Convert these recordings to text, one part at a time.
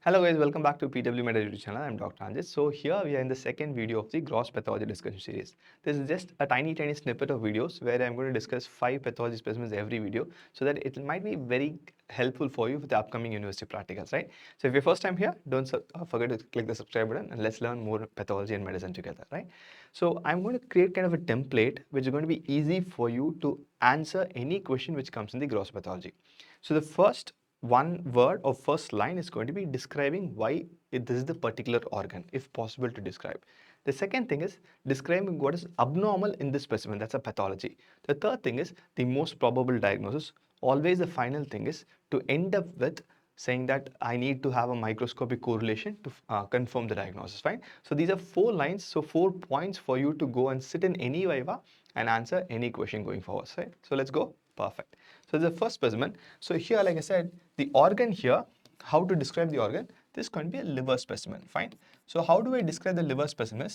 Hello guys, welcome back to PW Med YouTube channel. I'm Dr. Anjit. So here we are in the second video of the gross pathology discussion series. This is just a tiny snippet of videos where I'm going to discuss 5 pathology specimens every video so that it might be very helpful for you for the upcoming university practicals, right? So if you're first time here, don't forget to click the subscribe button and let's learn more pathology and medicine together, right? So I'm going to create kind of a template which is going to be easy for you to answer any question which comes in the gross pathology. So the first one word or first line is going to be describing why this is the particular organ, if possible to describe. The second thing is describing what is abnormal in this specimen, that's a pathology. The third thing is the most probable diagnosis. Always the final thing is to end up with saying that I need to have a microscopic correlation to confirm the diagnosis, right? So these are 4 lines, so 4 points for you to go and sit in any viva and answer any question going forward, right? So let's go. Perfect. So the first specimen. So here, like I said, the organ here, how to describe the organ? This is going to be a liver specimen, fine. So how do I describe the liver specimen?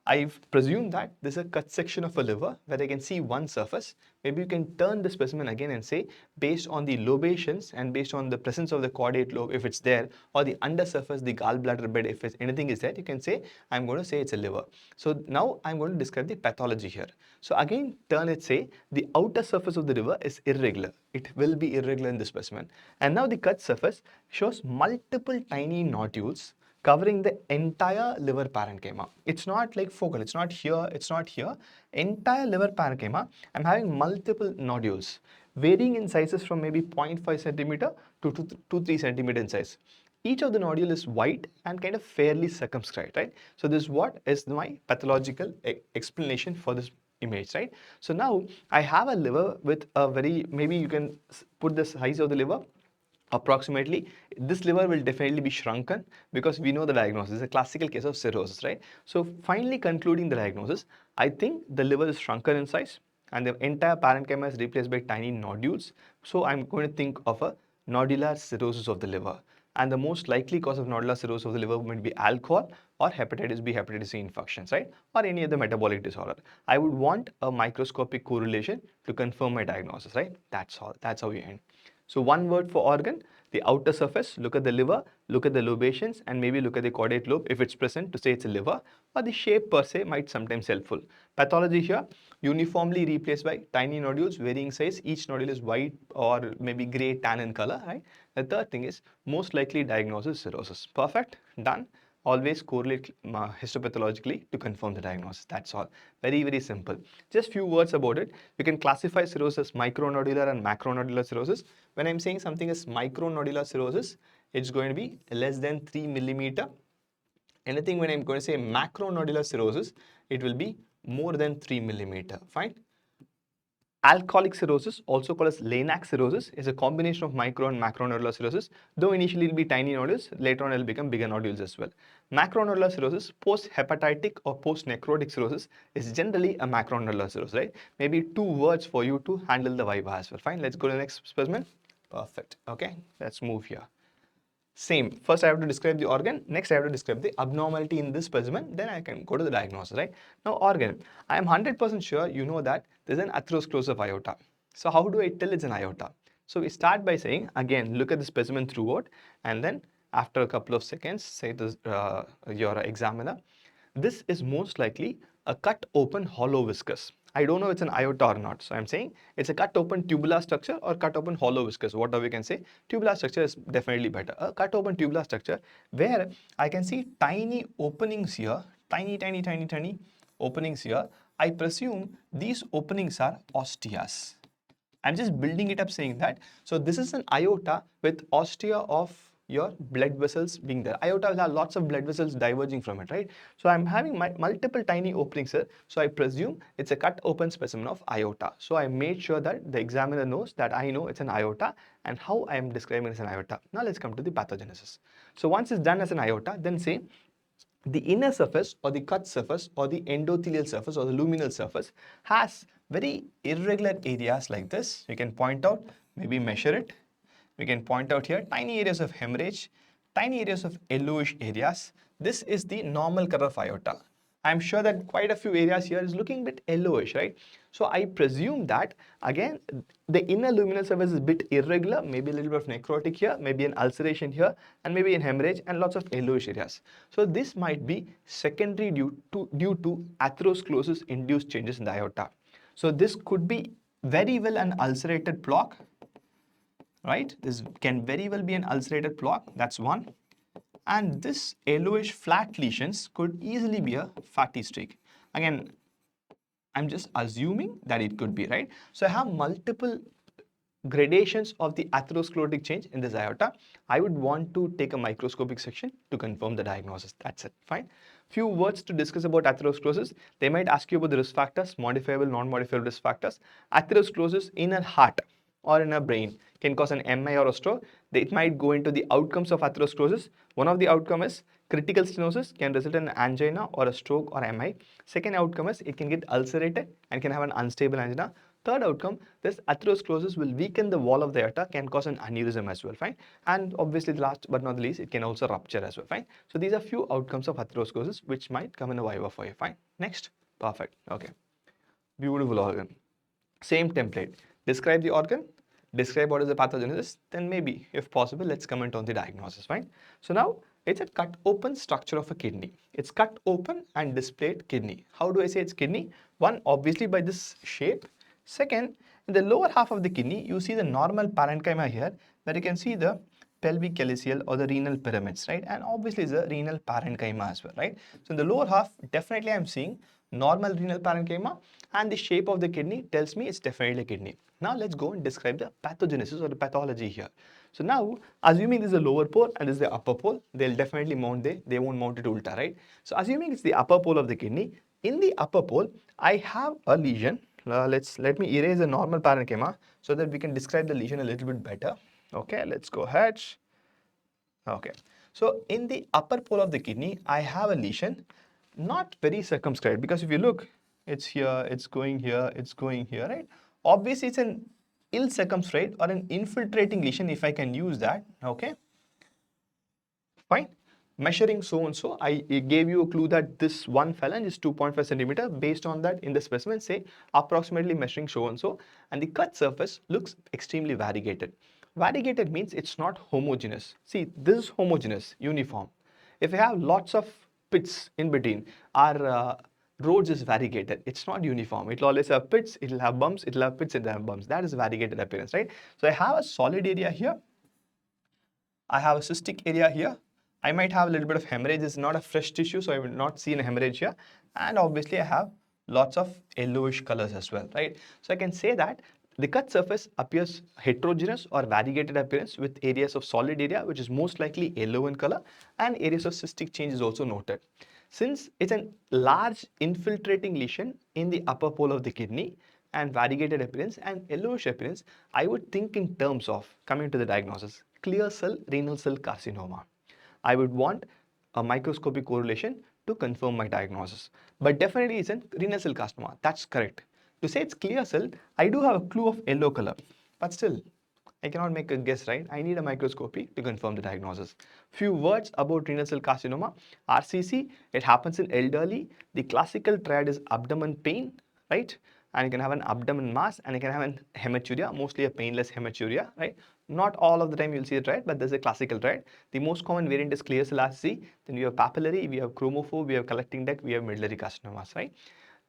I've presumed that this is a cut section of a liver where I can see one surface. Maybe you can turn the specimen again and say, based on the lobations and based on the presence of the caudate lobe, if it's there, or the undersurface, the gallbladder bed, if anything is there, you can say, I'm going to say it's a liver. So now I'm going to describe the pathology here. So again, turn it, say, the outer surface of the liver is irregular. It will be irregular in this specimen. And now the cut surface shows multiple tiny nodules covering the entire liver parenchyma. It's not like focal, it's not here, it's not here. Entire liver parenchyma, I'm having multiple nodules varying in sizes from maybe 0.5 centimeter to 3 centimeter in size. Each of the nodule is white and kind of fairly circumscribed, right? So this is what is my pathological explanation for this image, right? So now I have a liver with a very, maybe you can put the size of the liver approximately. This liver will definitely be shrunken because we know the diagnosis is a classical case of cirrhosis, right? So finally concluding the diagnosis, I think the liver is shrunken in size and the entire parenchyma is replaced by tiny nodules. So I'm going to think of a nodular cirrhosis of the liver. And the most likely cause of nodular cirrhosis of the liver might be alcohol or hepatitis B, hepatitis C infections, right? Or any other metabolic disorder. I would want a microscopic correlation to confirm my diagnosis, right? That's all. That's how we end. So one word for organ, the outer surface, look at the liver, look at the lobations and maybe look at the caudate lobe if it's present to say it's a liver, or the shape per se might sometimes helpful. Pathology here, uniformly replaced by tiny nodules varying size. Each nodule is white or maybe grey tan in color, right? The third thing is most likely diagnosis cirrhosis. Perfect, done. Always correlate histopathologically to confirm the diagnosis. That's all. Very, very simple. Just few words about it. You can classify cirrhosis micronodular and macronodular cirrhosis. When I'm saying something is micronodular cirrhosis, it's going to be less than 3 millimeter. Anything when I'm going to say macronodular cirrhosis, it will be more than 3 millimeter. Fine. Alcoholic cirrhosis, also called as Leynac cirrhosis, is a combination of micro and macronodular cirrhosis. Though initially it will be tiny nodules, later on it will become bigger nodules as well. Macronodular cirrhosis, post-hepatic or post-necrotic cirrhosis, is generally a macronodular cirrhosis, right? Maybe 2 words for you to handle the viva as well. Fine, let's go to the next specimen. Perfect. Okay, let's move here. Same. First I have to describe the organ. Next I have to describe the abnormality in this specimen. Then I can go to the diagnosis, right? Now organ. I am 100% sure you know that there is an atherosclerosis of aorta. So how do I tell it's an aorta? So we start by saying, again, look at the specimen throughout and then after a couple of seconds, say to your examiner, this is most likely a cut open hollow viscous. I don't know if it's an aorta or not. So I'm saying it's a cut open tubular structure or cut open hollow viscous, whatever we can say. Tubular structure is definitely better. A cut open tubular structure where I can see tiny openings here, tiny openings here. I presume these openings are osteas. I'm just building it up saying that. So this is an aorta with ostia of your blood vessels being there. Aorta will have lots of blood vessels diverging from it, right? So I'm having multiple tiny openings here. So I presume it's a cut open specimen of aorta. So I made sure that the examiner knows that I know it's an aorta and how I am describing it as an aorta. Now let's come to the pathogenesis. So once it's done as an aorta, then say the inner surface or the cut surface or the endothelial surface or the luminal surface has very irregular areas like this. You can point out, maybe measure it. We can point out here tiny areas of hemorrhage, tiny areas of yellowish areas. This is the normal color of aorta. I'm sure that quite a few areas here is looking a bit yellowish, right? So I presume that again, the inner luminal surface is a bit irregular, maybe a little bit of necrotic here, maybe an ulceration here, and maybe an hemorrhage and lots of yellowish areas. So this might be secondary due to atherosclerosis induced changes in the aorta. So this could be very well an ulcerated plaque, right? This can very well be an ulcerated plaque, that's one. And this yellowish flat lesions could easily be a fatty streak. Again, I'm just assuming that it could be, right? So I have multiple gradations of the atherosclerotic change in this aorta. I would want to take a microscopic section to confirm the diagnosis. That's it, fine. Few words to discuss about atherosclerosis. They might ask you about the risk factors, modifiable, non-modifiable risk factors. Atherosclerosis in a heart or in a brain can cause an MI or a stroke. It might go into the outcomes of atherosclerosis. One of the outcomes is critical stenosis can result in angina or a stroke or MI. Second outcome is it can get ulcerated and can have an unstable angina. Third outcome, this atherosclerosis will weaken the wall of the aorta, can cause an aneurysm as well, fine. And obviously, the last but not the least, it can also rupture as well, fine. So these are few outcomes of atherosclerosis which might come in a viva for you, fine. Next, perfect, okay. Beautiful organ. Same template. Describe the organ, describe what is the pathogenesis, then maybe, if possible, let's comment on the diagnosis, fine. So now, it's a cut open structure of a kidney. It's cut open and displayed kidney. How do I say it's kidney? One, obviously by this shape. Second, in the lower half of the kidney, you see the normal parenchyma here, where you can see the pelvic calyceal or the renal pyramids, right? And obviously the renal parenchyma as well, right? So in the lower half, definitely I'm seeing normal renal parenchyma, and the shape of the kidney tells me it's definitely a kidney. Now let's go and describe the pathogenesis or the pathology here. So now, assuming this is the lower pole and this is the upper pole, they'll definitely mount they won't mount it ulta, right? So assuming it's the upper pole of the kidney, in the upper pole, I have a lesion. Let me erase the normal parenchyma so that we can describe the lesion a little bit better. Okay, let's go ahead. Okay, so in the upper pole of the kidney, I have a lesion, not very circumscribed, because if you look, it's here, it's going here, it's going here, right? Obviously, it's an ill circumscribed or an infiltrating lesion, if I can use that. Okay, fine. Measuring so and so, I gave you a clue that this one phalange is 2.5 centimeter. Based on that, in the specimen, say approximately measuring so and so, and the cut surface looks extremely variegated. Variegated means it's not homogeneous. See, this is homogeneous, uniform. If I have lots of pits in between, our roads is variegated. It's not uniform. It will always have pits, it will have bumps, it will have pits, it will have bumps. That is variegated appearance, right? So I have a solid area here. I have a cystic area here. I might have a little bit of hemorrhage. It's not a fresh tissue, so I will not see a hemorrhage here. And obviously, I have lots of yellowish colors as well, right? So I can say that the cut surface appears heterogeneous or variegated appearance with areas of solid area, which is most likely yellow in color, and areas of cystic change is also noted. Since it's a large infiltrating lesion in the upper pole of the kidney and variegated appearance and yellowish appearance, I would think in terms of, coming to the diagnosis, clear cell renal cell carcinoma. I would want a microscopic correlation to confirm my diagnosis. But definitely it's a renal cell carcinoma. That's correct. To say it's clear cell, I do have a clue of yellow color. But still, I cannot make a guess, right? I need a microscopy to confirm the diagnosis. Few words about renal cell carcinoma. RCC, it happens in elderly. The classical triad is abdomen pain, right? And you can have an abdomen mass and you can have an hematuria, mostly a painless hematuria, right? Not all of the time you'll see it, right? But there's a classical triad. The most common variant is clear cell RCC. Then we have papillary, we have chromophore, we have collecting duct, we have medullary carcinomas, right?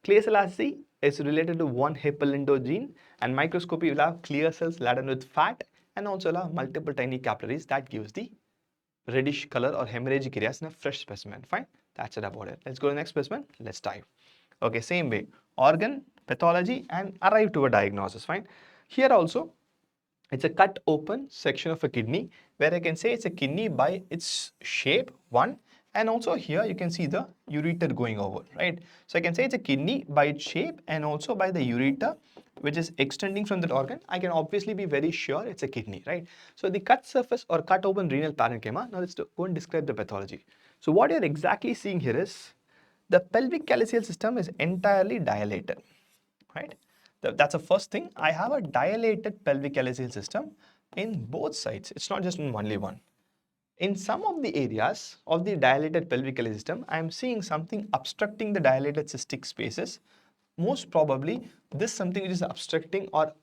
Clear cell RCC is related to one hippolindo gene, and microscopy will have clear cells laden with fat and also will have multiple tiny capillaries that gives the reddish color or hemorrhagic areas in a fresh specimen. Fine, that's it about it. Let's go to the next specimen. Let's dive. Okay, same way. Organ, pathology, and arrive to a diagnosis. Fine. Here also, it's a cut open section of a kidney where I can say it's a kidney by its shape, one, and also here you can see the ureter going over, right? So I can say it's a kidney by its shape and also by the ureter which is extending from that organ. I can obviously be very sure it's a kidney, right? So the cut surface or cut open renal parenchyma. Now let's go and describe the pathology. So what you're exactly seeing here is the pelvic calyceal system is entirely dilated, right? That's the first thing. I have a dilated pelvic calyceal system in both sides. It's not just in only one. In some of the areas of the dilated pelvic system, I am seeing something obstructing the dilated cystic spaces. Most probably, this something which is obstructing or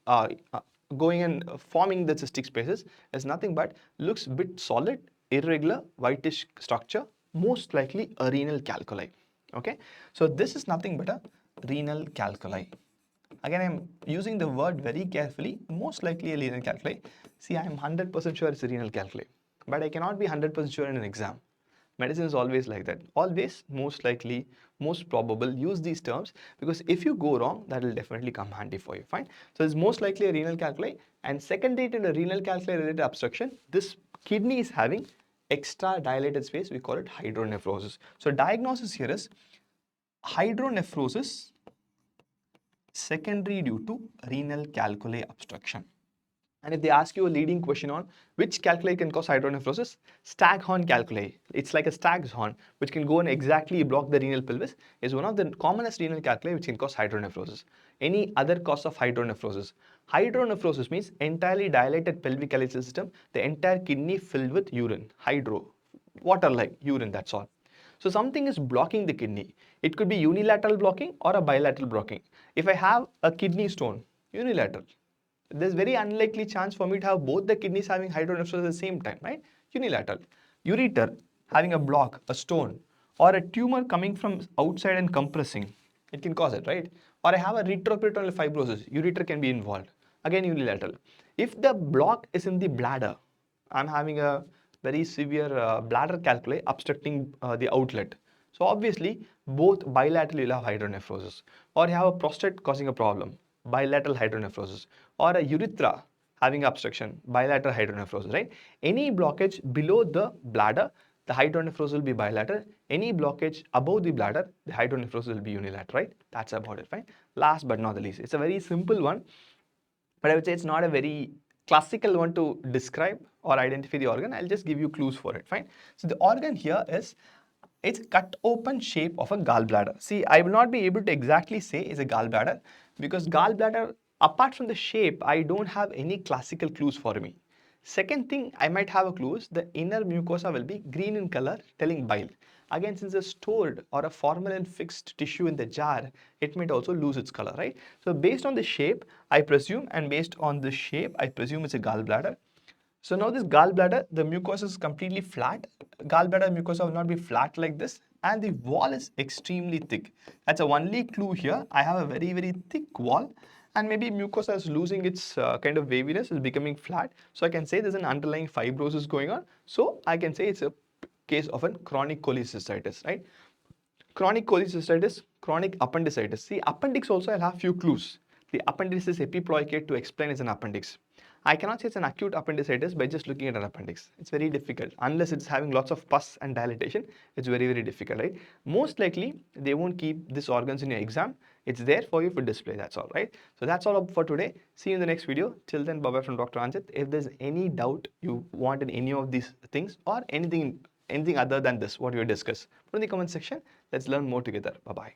going and forming the cystic spaces is nothing but looks bit solid, irregular, whitish structure, most likely a renal calculi. Okay, so this is nothing but a renal calculi. Again, I'm using the word very carefully, most likely a renal calculi. See, I'm 100% sure it's a renal calculi, but I cannot be 100% sure in an exam. Medicine is always like that. Always, most likely, most probable, use these terms because if you go wrong, that will definitely come handy for you, fine? So it's most likely a renal calculi, and secondary to the renal calculi related obstruction, this kidney is having extra dilated space, we call it hydronephrosis. So diagnosis here is hydronephrosis secondary due to renal calculi obstruction. And if they ask you a leading question on which calculi can cause hydronephrosis, staghorn calculi, it's like a stag's horn which can go and exactly block the renal pelvis, is one of the commonest renal calculi which can cause hydronephrosis. Any other cause of hydronephrosis? Hydronephrosis means entirely dilated pelvic system, the entire kidney filled with urine, hydro, water like urine, that's all. So something is blocking the kidney. It could be unilateral blocking or a bilateral blocking. If I have a kidney stone, unilateral, there's very unlikely chance for me to have both the kidneys having hydronephrosis at the same time, right? Unilateral. Ureter, having a block, a stone, or a tumor coming from outside and compressing, it can cause it, right? Or I have a retroperitoneal fibrosis, ureter can be involved. Again, unilateral. If the block is in the bladder, I'm having a very severe bladder calculi obstructing the outlet. So obviously, both bilateral will have hydronephrosis. Or you have a prostate causing a problem, bilateral hydronephrosis. Or a urethra having obstruction, bilateral hydronephrosis, right? Any blockage below the bladder, the hydronephrosis will be bilateral. Any blockage above the bladder, the hydronephrosis will be unilateral, right? That's about it, right? Last but not the least, it's a very simple one, but I would say it's not a very classical one to describe or identify the organ. I'll just give you clues for it, fine? So the organ here is, it's cut open shape of a gallbladder. See, I will not be able to exactly say it's a gallbladder because gallbladder, apart from the shape, I don't have any classical clues for me. Second thing, I might have a clue is the inner mucosa will be green in color, telling bile. Again, since it's stored or a formalin fixed tissue in the jar, it might also lose its color, right? So based on the shape, I presume, and based on the shape, I presume it's a gallbladder. So now this gallbladder, the mucosa is completely flat. Gallbladder mucosa will not be flat like this, and the wall is extremely thick. That's a only clue here. I have a very, very thick wall, and maybe mucosa is losing its kind of waviness, is becoming flat. So I can say there's an underlying fibrosis going on. So I can say it's a case of a chronic cholecystitis, right? Chronic cholecystitis, chronic appendicitis. See, appendix also I'll have few clues. The appendix is epiploicate to explain it's an appendix. I cannot say it's an acute appendicitis by just looking at an appendix. It's very difficult. Unless it's having lots of pus and dilatation, it's very, very difficult, right? Most likely, they won't keep these organs in your exam. It's there for you for display, that's all, right? So that's all for today. See you in the next video. Till then, bye-bye from Dr. Anjit. If there's any doubt you want in any of these things or anything other than this, what we discussed, put in the comment section. Let's learn more together. Bye-bye.